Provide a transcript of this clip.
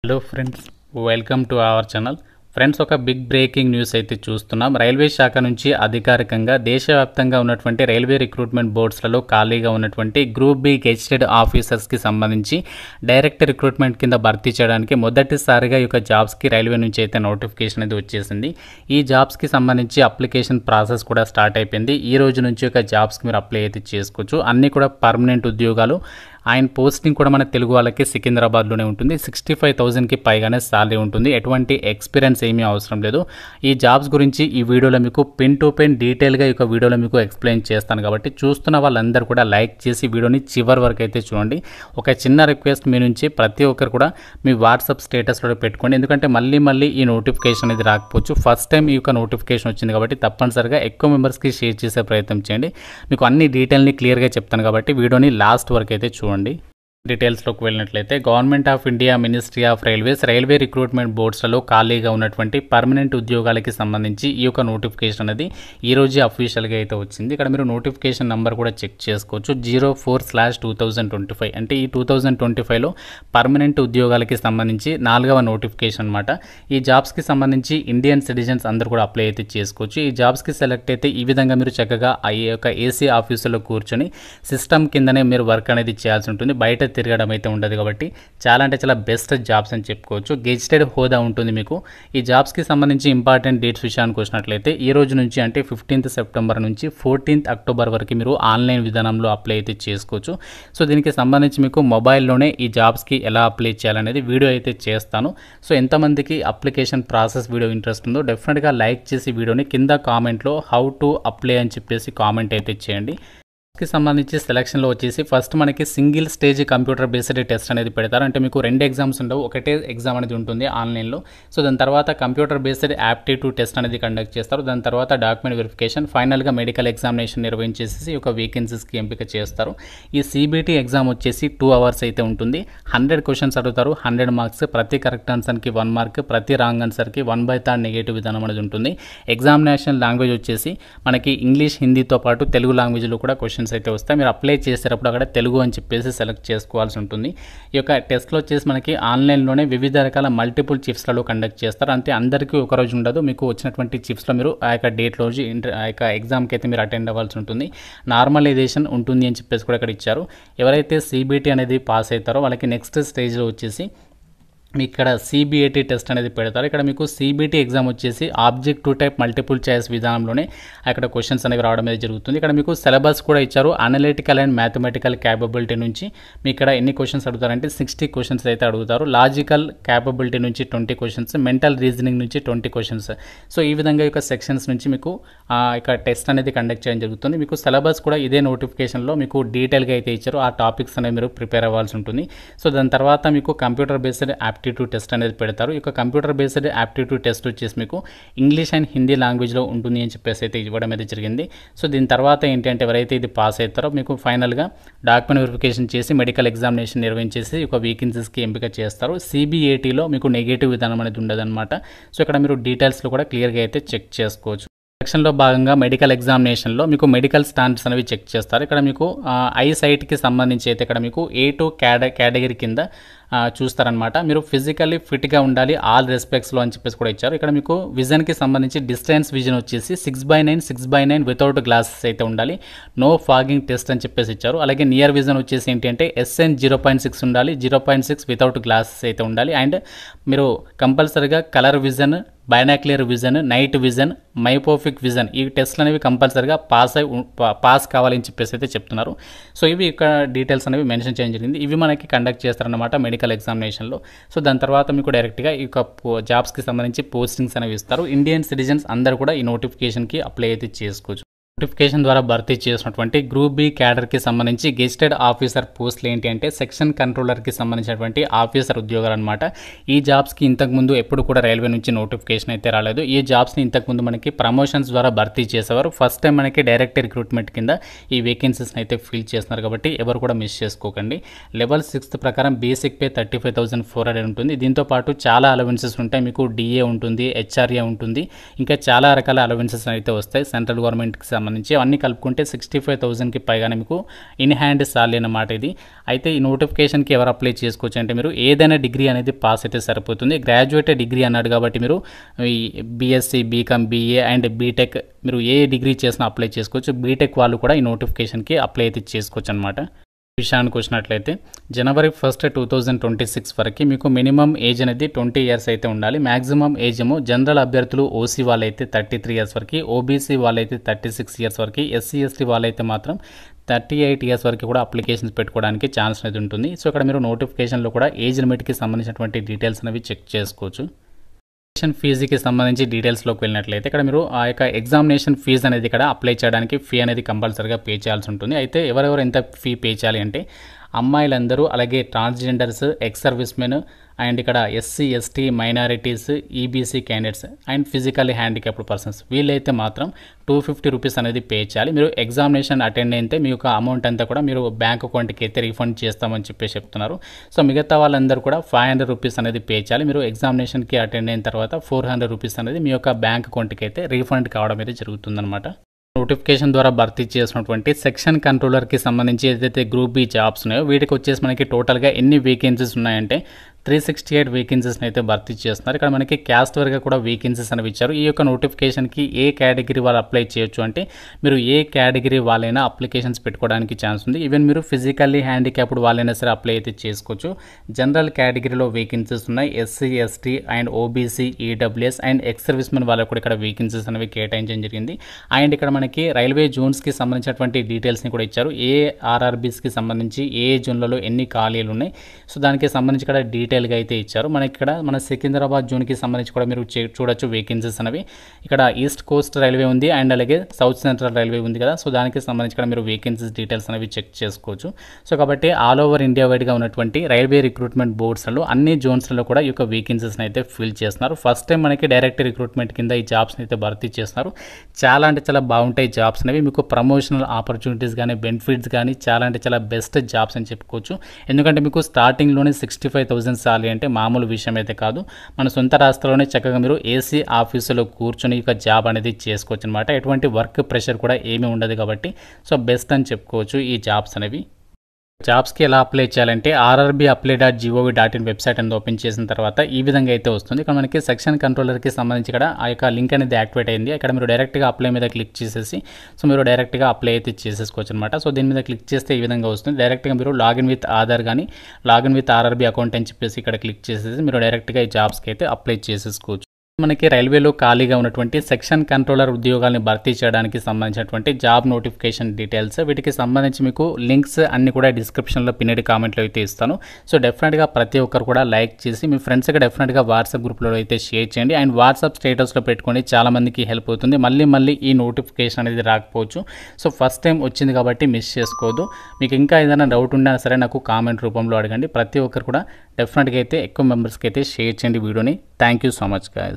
Hello friends, welcome to our channel. Friends, ఒక big breaking news అయితే చూస్తున్నాం. Railway శాఖ నుంచి అధికారికంగా దేశవ్యాప్తంగా ఉన్నటువంటి రైల్వే రిక్రూట్మెంట్ బోర్డ్స్లలో ఖాళీగా ఉన్నటువంటి గ్రూప్ బి గెజిటెడ్ ఆఫీసర్స్కి సంబంధించి డైరెక్ట్ రిక్రూట్మెంట్ కింద భర్తీ చేయడానికి మొదటిసారిగా ఈ యొక్క జాబ్స్కి రైల్వే నుంచి అయితే నోటిఫికేషన్ అనేది వచ్చేసింది. ఈ జాబ్స్కి సంబంధించి అప్లికేషన్ ప్రాసెస్ కూడా స్టార్ట్ అయిపోయింది. ఈ రోజు నుంచి ఒక జాబ్స్కి మీరు అప్లై అయితే చేసుకోవచ్చు. అన్నీ కూడా పర్మనెంట్ ఉద్యోగాలు. ఆయన పోస్టింగ్ కూడా మన తెలుగు వాళ్ళకి సికింద్రాబాద్లోనే ఉంటుంది. 65,000కి పైగానే శాలరీ ఉంటుంది. ఎటువంటి ఎక్స్పీరియన్స్ ఏమీ అవసరం లేదు. ఈ జాబ్స్ గురించి ఈ వీడియోలో మీకు పిన్ టు పిన్ డీటెయిల్గా ఈ వీడియోలో మీకు ఎక్స్ప్లెయిన్ చేస్తాను. కాబట్టి చూస్తున్న వాళ్ళందరూ కూడా లైక్ చేసి వీడియోని చివరి వరకు అయితే చూడండి. ఒక చిన్న రిక్వెస్ట్ మీ నుంచి, ప్రతి ఒక్కరు కూడా మీ వాట్సాప్ స్టేటస్లో పెట్టుకోండి. ఎందుకంటే మళ్ళీ ఈ నోటిఫికేషన్ అనేది రాకపోవచ్చు. ఫస్ట్ టైం ఈ యొక్క నోటిఫికేషన్ వచ్చింది కాబట్టి తప్పనిసరిగా ఎక్కువ మెంబర్స్కి షేర్ చేసే ప్రయత్నం చేయండి. మీకు అన్ని డీటెయిల్ని క్లియర్గా చెప్తాను కాబట్టి వీడియోని లాస్ట్ వరకు అయితే చూడండి. డీటెయిల్స్లోకి వెళ్ళినట్లయితే, government of India ministry of railways railway recruitment బోర్డ్స్లలో ఖాళీగా ఉన్నటువంటి పర్మనెంట్ ఉద్యోగాలకి సంబంధించి ఈ యొక్క నోటిఫికేషన్ అనేది ఈ రోజు అఫీషియల్గా అయితే వచ్చింది. ఇక్కడ మీరు నోటిఫికేషన్ నెంబర్ కూడా చెక్ చేసుకోవచ్చు. 04/2025 అంటే ఈ 2025లో పర్మనెంట్ ఉద్యోగాలకి సంబంధించి 4వ నోటిఫికేషన్ అనమాట. ఈ జాబ్స్కి సంబంధించి ఇండియన్ సిటిజన్స్ అందరూ కూడా అప్లై అయితే చేసుకోవచ్చు. ఈ జాబ్స్కి సెలెక్ట్ అయితే ఈ విధంగా మీరు చక్కగా ఈ యొక్క ఏసీ ఆఫీసులో కూర్చొని సిస్టమ్ కిందనే మీరు వర్క్ అనేది చేయాల్సి ఉంటుంది. బయట తిరగడం అయితే ఉండదు. కాబట్టి చాలా బెస్ట్ జాబ్స్ అని చెప్పుకోవచ్చు. గెజిటెడ్ హోదా ఉంటుంది మీకు. ఈ జాబ్స్కి సంబంధించి ఇంపార్టెంట్ డేట్స్ విషయానికి వచ్చినట్లయితే, ఈ రోజు నుంచి అంటే 15th సెప్టెంబర్ నుంచి 14th అక్టోబర్ వరకు మీరు ఆన్లైన్ విధానంలో అప్లై అయితే చేసుకోవచ్చు. సో దీనికి సంబంధించి మీకు మొబైల్లోనే ఈ జాబ్స్కి ఎలా అప్లై చేయాలనేది వీడియో అయితే చేస్తాను. సో ఎంతమందికి అప్లికేషన్ ప్రాసెస్ వీడియో ఇంట్రెస్ట్ ఉందో డెఫినెట్గా లైక్ చేసి వీడియోని కింద కామెంట్లో హౌ టు అప్లై అని చెప్పేసి కామెంట్ అయితే చేయండి. కి సంబంధించి సెలక్షన్లో వచ్చేసి ఫస్ట్ మనకి single stage computer based test అనేది పెడతారు. అంటే మీకు 2 ఎగ్జామ్స్ ఉండవు, ఒకటే ఎగ్జామ్ అనేది ఉంటుంది ఆన్లైన్లో. సో దాని తర్వాత కంప్యూటర్ బేస్డ్ యాప్టిట్యూడ్ టెస్ట్ అనేది కండక్ట్ చేస్తారు. దాని తర్వాత డాక్యుమెంట్ వెరిఫికేషన్, ఫైనల్గా మెడికల్ ఎగ్జామినేషన్ నిర్వహించేసి ఒక వేకెన్సీస్కి ఎంపిక చేస్తారు. ఈ సిబిటి ఎగ్జామ్ వచ్చేసి 2 hours అయితే ఉంటుంది. 100 క్వశ్చన్స్ అడుగుతారు, 100 మార్క్స్. ప్రతి కరెక్ట్ ఆన్సర్కి 1 మార్క్, ప్రతి రాంగ్ ఆన్సర్కి 1/3 నెగటివ్ విధానం అనేది ఉంటుంది. ఎగ్జామినేషన్ లాంగ్వేజ్ వచ్చేసి మనకి ఇంగ్లీష్, హిందీతో పాటు తెలుగు లాంగ్వేజ్లో కూడా క్వశ్చన్స్ అయితే వస్తాయి. మీరు అప్లై చేసేటప్పుడు అక్కడ తెలుగు అని చెప్పేసి సెలెక్ట్ చేసుకోవాల్సి ఉంటుంది. ఈ యొక్క టెస్ట్లో వచ్చేసి మనకి ఆన్లైన్లోనే వివిధ రకాల మల్టిపుల్ చిప్స్లలో కండక్ట్ చేస్తారు. అంటే అందరికీ ఒక రోజు ఉండదు. మీకు వచ్చినటువంటి చిప్స్లో మీరు ఆ యొక్క డేట్ రోజు ఆ యొక్క ఎగ్జామ్కి అయితే మీరు అటెండ్ అవ్వాల్సి ఉంటుంది. నార్మలైజేషన్ ఉంటుంది అని చెప్పేసి కూడా ఇక్కడ ఇచ్చారు. ఎవరైతే సిబిటి అనేది పాస్ అవుతారో వాళ్ళకి నెక్స్ట్ స్టేజ్లో వచ్చేసి మీకు ఇక్కడ సిబిఐటి టెస్ట్ అనేది పెడతారు. ఇక్కడ మీకు సిబిటి ఎగ్జామ్ వచ్చేసి ఆబ్జెక్టివ్ టైప్ మల్టిపుల్ చాయిస్ విధానంలోనే అక్కడ క్వశ్చన్స్ అనేవి రావడం అనేది జరుగుతుంది. ఇక్కడ మీకు సిలబస్ కూడా ఇచ్చారు. అనలిటికల్ అండ్ మ్యాథమెటికల్ క్యాపబిలిటీ నుంచి మీకు ఇక్కడ ఎన్ని క్వశ్చన్స్ అడుగుతారంటే 60 క్వశ్చన్స్ అయితే అడుగుతారు. లాజికల్ క్యాపబిలిటీ నుంచి 20 క్వశ్చన్స్, మెంటల్ రీజనింగ్ నుంచి 20 క్వశ్చన్స్. సో ఈ విధంగా ఇక సెక్షన్స్ నుంచి మీకు ఇక టెస్ట్ అనేది కండక్ట్ చేయడం జరుగుతుంది. మీకు సిలబస్ కూడా ఇదే నోటిఫికేషన్లో మీకు డీటెయిల్గా అయితే ఇచ్చారు. ఆ టాపిక్స్ అనేవి మీరు ప్రిపేర్ అవ్వాల్సి ఉంటుంది. సో దాని తర్వాత మీకు కంప్యూటర్ బేస్డ్ యాప్టిట్యూడ్ టెస్ట్ అనేది పెడతారు. ఇక కంప్యూటర్ బేస్డ్ యాప్టిట్యూడ్ టెస్ట్ వచ్చేసి మీకు ఇంగ్లీష్ అండ్ హిందీ లాంగ్వేజ్లో ఉంటుంది అని చెప్పేసి అయితే ఇవ్వడం అయితే జరిగింది. సో దీని తర్వాత ఏంటి అంటే ఎవరైతే ఇది పాస్ అవుతారో మీకు ఫైనల్గా డాక్యుమెంట్ వెరిఫికేషన్ చేసి మెడికల్ ఎగ్జామినేషన్ నిర్వహించేసి ఒక వేకెన్సీస్కి ఎంపిక చేస్తారు. సిబిఐటిలో మీకు నెగటివ్ విధానం అనేది ఉండదన్నమాట. సో ఇక్కడ మీరు డీటెయిల్స్లో కూడా క్లియర్గా అయితే చెక్ చేసుకోవచ్చు. సెక్షన్లో భాగంగా మెడికల్ ఎగ్జామినేషన్లో మీకు మెడికల్ స్టాండర్డ్స్ అనేవి చెక్ చేస్తారు. ఇక్కడ మీకు ఐ సైట్కి సంబంధించి అయితే ఇక్కడ మీకు A2 కేటగిరీ కింద చూస్తారనమాట. మీరు ఫిజికల్లీ ఫిట్గా ఉండాలి ఆల్ రెస్పెక్ట్స్లో అని చెప్పేసి కూడా ఇచ్చారు. ఇక్కడ మీకు విజన్కి సంబంధించి డిస్టెన్స్ విజన్ వచ్చేసి 6/9 వితౌట్ గ్లాసెస్ అయితే ఉండాలి. నో ఫాగింగ్ టెస్ట్ అని చెప్పేసి ఇచ్చారు. అలాగే నియర్ విజన్ వచ్చేసి ఏంటి అంటే SN 0.6 ఉండాలి, 0.6 వితౌట్ గ్లాసెస్ అయితే ఉండాలి. అండ్ మీరు కంపల్సరీగా colour vision, binocular vision, night vision, myopic vision ఈ టెస్ట్లు అనేవి కంపల్సరీగా పాస్ కావాలని చెప్పేసి అయితే చెప్తున్నారు. సో ఇవి ఇక్కడ డీటెయిల్స్ అనేవి మెన్షన్ చేయడం జరిగింది. ఇవి మనకి కండక్ట్ చేస్తారన్నమాట మెడికల్ ఎగ్జామినేషన్లో. సో దాని తర్వాత మీకు డైరెక్ట్గా ఈ జాబ్స్కి సంబంధించి పోస్టింగ్స్ అనేవి ఇస్తారు. ఇండియన్ సిటిజన్స్ అందరూ కూడా ఈ నోటిఫికేషన్కి అప్లై అయితే చేసుకోవచ్చు. నోటిఫికేషన్ ద్వారా భర్తీ చేసినటువంటి గ్రూప్ బి క్యాడర్కి సంబంధించి గెజిటెడ్ ఆఫీసర్ పోస్టులు ఏంటి అంటే సెక్షన్ కంట్రోలర్కి సంబంధించినటువంటి ఆఫీసర్ ఉద్యోగాలు అనమాట. ఈ జాబ్స్కి ఇంతకుముందు ఎప్పుడు కూడా రైల్వే నుంచి నోటిఫికేషన్ అయితే రాలేదు. ఈ జాబ్స్ని ఇంతకుముందు మనకి ప్రమోషన్స్ ద్వారా భర్తీ చేసేవారు. ఫస్ట్ టైం మనకి డైరెక్ట్ రిక్రూట్మెంట్ కింద ఈ వేకెన్సీస్ని అయితే ఫిల్ చేస్తున్నారు. కాబట్టి ఎవరు కూడా మిస్ చేసుకోకండి. లెవెల్ 6 ప్రకారం బేసిక్ పే 35,400 ఉంటుంది. దీంతో పాటు చాలా అలవెన్సెస్ ఉంటాయి. మీకు DA ఉంటుంది, HRA ఉంటుంది, ఇంకా చాలా రకాల అలవెన్సెస్ అయితే వస్తాయి సెంట్రల్ గవర్నమెంట్కి సంబంధించి. సంబంధించి అన్నీ కలుపుకుంటే 65,000కి పైగానే మీకు ఇన్ హ్యాండ్ సాలరీ అన్నమాట ఇది. అయితే ఈ నోటిఫికేషన్కి ఎవరు అప్లై చేసుకోవచ్చు అంటే మీరు ఏదైనా డిగ్రీ అనేది పాస్ అయితే సరిపోతుంది. గ్రాడ్యుయేట్ డిగ్రీ అన్నాడు కాబట్టి మీరు ఈ BSc, BCom, BA and BTech మీరు ఏ డిగ్రీ చేసినా అప్లై చేసుకోవచ్చు. బీటెక్ వాళ్ళు కూడా ఈ నోటిఫికేషన్కి అప్లై అయితే చేసుకోవచ్చు అనమాట. విషయానికి వచ్చినట్లయితే జనవరి 1, 2026 వరకు మీకు మినిమం ఏజ్ అనేది 20 ఇయర్స్ అయితే ఉండాలి. మ్యాక్సిమం ఏజ్ ఏమో జనరల్ అభ్యర్థులు ఓసీ వాళ్ళైతే 33 ఇయర్స్ వరకు, ఓబీసీ వాళ్ళైతే 36 ఇయర్స్ వరకు, ఎస్సీ ఎస్టీ వాళ్ళైతే మాత్రం 38 ఇయర్స్ వరకు కూడా అప్లికేషన్స్ పెట్టుకోవడానికి ఛాన్స్ అనేది ఉంటుంది. సో ఇక్కడ మీరు నోటిఫికేషన్లో కూడా ఏజ్ లిమిట్కి సంబంధించినటువంటి డీటెయిల్స్ అనేవి చెక్ చేసుకోవచ్చు. ఫీజుకి సంబంధించి డీటెయిల్స్లోకి వెళ్ళినట్లయితే ఇక్కడ మీరు ఆ యొక్క ఎగ్జామినేషన్ ఫీజు అనేది ఇక్కడ అప్లై చేయడానికి ఫీ అనేది కంపల్సరీగా పే చేయాల్సి ఉంటుంది. అయితే ఎవరెవరు ఎంత ఫీ పే చేయాలి అంటే అమ్మాయిలందరూ, అలాగే transgenders, ex service men and ఇక్కడ SC, ST, minorities, EBC candidates and physically handicapped persons వీళ్ళైతే మాత్రం 250 రూపీస్ అనేది పే చేయాలి. మీరు ఎగ్జామినేషన్ అటెండ్ అయితే మీ యొక్క అమౌంట్ అంతా కూడా మీరు బ్యాంక్ అకౌంట్కి అయితే రీఫండ్ చేస్తామని చెప్పేసి చెప్తున్నారు. సో మిగతా వాళ్ళందరూ కూడా 500 రూపీస్ అనేది పే చేయాలి. మీరు ఎగ్జామినేషన్కి అటెండ్ అయిన తర్వాత 400 రూపీస్ అనేది మీ యొక్క బ్యాంక్ అకౌంట్కి అయితే రీఫండ్ కావడం అయితే జరుగుతుందన్నమాట. నోటిఫికేషన్ ద్వారా భర్తీ చేసినటువంటి సెక్షన్ కంట్రోలర్కి సంబంధించి ఏదైతే గ్రూప్ బి జాబ్స్ ఉన్నాయో వీటికి వచ్చేసి మనకి టోటల్గా ఎన్ని వేకెన్సీస్ ఉన్నాయంటే 368 వేకెన్సీస్ని అయితే భర్తీ చేస్తున్నారు. ఇక్కడ మనకి క్యాస్ట్ వరకు కూడా వేకెన్సీస్ అనేవి ఇచ్చారు. ఈ యొక్క నోటిఫికేషన్కి ఏ కేటగిరీ వాళ్ళు అప్లై చేయొచ్చు అంటే మీరు ఏ కేటగిరీ వాళ్ళైనా అప్లికేషన్స్ పెట్టుకోవడానికి ఛాన్స్ ఉంది. ఈవెన్ మీరు ఫిజికల్లీ హ్యాండిక్యాప్డ్ వాళ్ళైనా సరే అప్లై అయితే చేసుకోవచ్చు. జనరల్ కేటగిరీలో వేకెన్సీస్ ఉన్నాయి. SC, ST and OBC, EWS and X service men వాళ్ళకు కూడా ఇక్కడ వేకెన్సీస్ అనేవి కేటాయించడం జరిగింది. అండ్ ఇక్కడ మనకి రైల్వే జోన్స్కి సంబంధించినటువంటి డీటెయిల్స్ని కూడా ఇచ్చారు. ఏ ఆర్ఆర్బీస్కి సంబంధించి ఏ జోన్లలో ఎన్ని ఖాళీలు ఉన్నాయి, సో దానికి సంబంధించి ఇక్కడ డీటెయిల్గా అయితే ఇచ్చారు. మనకి ఇక్కడ మన సికింద్రాబాద్ జోన్కి సంబంధించి కూడా మీరు చూడొచ్చు వేకెన్సీస్ అనేవి. ఇక్కడ ఈస్ట్ కోస్ట్ రైల్వే ఉంది అండ్ అలాగే సౌత్ సెంట్రల్ రైల్వే ఉంది కదా, సో దానికి సంబంధించి కూడా మీరు వేకెన్సీస్ డీటెయిల్స్ అనేవి చెక్ చేసుకోవచ్చు. సో కాబట్టి ఆల్ ఓవర్ ఇండియా వైడ్గా ఉన్నటువంటి రైల్వే రిక్రూట్మెంట్ బోర్డ్స్లో అన్ని జోన్స్లలో కూడా ఈ యొక్క వేకెన్సీస్ని అయితే ఫిల్ చేస్తున్నారు. ఫస్ట్ టైం మనకి డైరెక్ట్ రిక్రూట్మెంట్ కింద ఈ జాబ్స్ని అయితే భర్తీ చేస్తున్నారు. చాలా అంటే చాలా బాగుంటాయి జాబ్స్ అనేవి. మీకు ప్రమోషనల్ ఆపర్చునిటీస్ కానీ బెనిఫిట్స్ కానీ చాలా అంటే చాలా బెస్ట్ జాబ్స్ అని చెప్పుకోవచ్చు. ఎందుకంటే మీకు స్టార్టింగ్లోనే 65,000 సాలరీ అంటే మామూలు విషయం అయితే కాదు. మన సొంత రాష్ట్రంలోనే చక్కగా మీరు ఏసీ ఆఫీసులో కూర్చొని ఇక జాబ్ అనేది చేసుకోవచ్చు అనమాట. ఎటువంటి వర్క్ ప్రెషర్ కూడా ఏమీ ఉండదు కాబట్టి సో బెస్ట్ అని చెప్పుకోవచ్చు ఈ జాబ్స్ అనేవి. జాబ్స్కి ఎలా అప్లై చేయాలంటే rrbapply.gov.in వెబ్సైట్ అనేది ఓపెన్ చేసిన తర్వాత ఈ విధంగా అయితే వస్తుంది. ఇక్కడ మనకి సెక్షన్ కంట్రోలర్కి సంబంధించి ఇక్కడ ఆ యొక్క లింక్ అనేది యాక్టివేట్ అయింది. ఇక్కడ మీరు డైరెక్ట్గా అప్లై మీద క్లిక్ చేసేసి సో మీరు డైరెక్ట్గా అప్లై అయితే చేసేసుకోవచ్చు అనమాట. సో దీని మీద క్లిక్ చేస్తే ఈ విధంగా వస్తుంది. డైరెక్ట్గా మీరు లాగిన్ విత్ ఆధార్ కానీ లాగిన్ విత్ RRB అకౌంట్ అని చెప్పేసి ఇక్కడ క్లిక్ చేసేసి మీరు డైరెక్ట్గా ఈ జాబ్స్కి అయితే అప్లై చేసేసుకోవచ్చు. మనకి రైల్వేలో ఖాళీగా ఉన్నటువంటి సెక్షన్ కంట్రోలర్ ఉద్యోగాలను భర్తీ చేయడానికి సంబంధించినటువంటి జాబ్ నోటిఫికేషన్ డీటెయిల్స్ వీటికి సంబంధించి మీకు లింక్స్ అన్ని కూడా డిస్క్రిప్షన్లో పిన్నెడ్ కామెంట్లో అయితే ఇస్తాను. సో డెఫినెట్గా ప్రతి ఒక్కరు కూడా లైక్ చేసి మీ ఫ్రెండ్స్కి డెఫినెట్గా వాట్సాప్ గ్రూప్లో అయితే షేర్ చేయండి. అండ్ వాట్సాప్ స్టేటస్లో పెట్టుకొని చాలామందికి హెల్ప్ అవుతుంది. మళ్ళీ ఈ నోటిఫికేషన్ అనేది రాకపోవచ్చు. సో ఫస్ట్ టైం వచ్చింది కాబట్టి మిస్ చేసుకోవద్దు. మీకు ఇంకా ఏదైనా డౌట్ ఉన్నా సరే నాకు కామెంట్ రూపంలో అడగండి. ప్రతి ఒక్కరు కూడా డెఫినెట్గా అయితే ఎక్కువ మెంబర్స్కి అయితే షేర్ చేయండి వీడియోని. Thank you so much guys.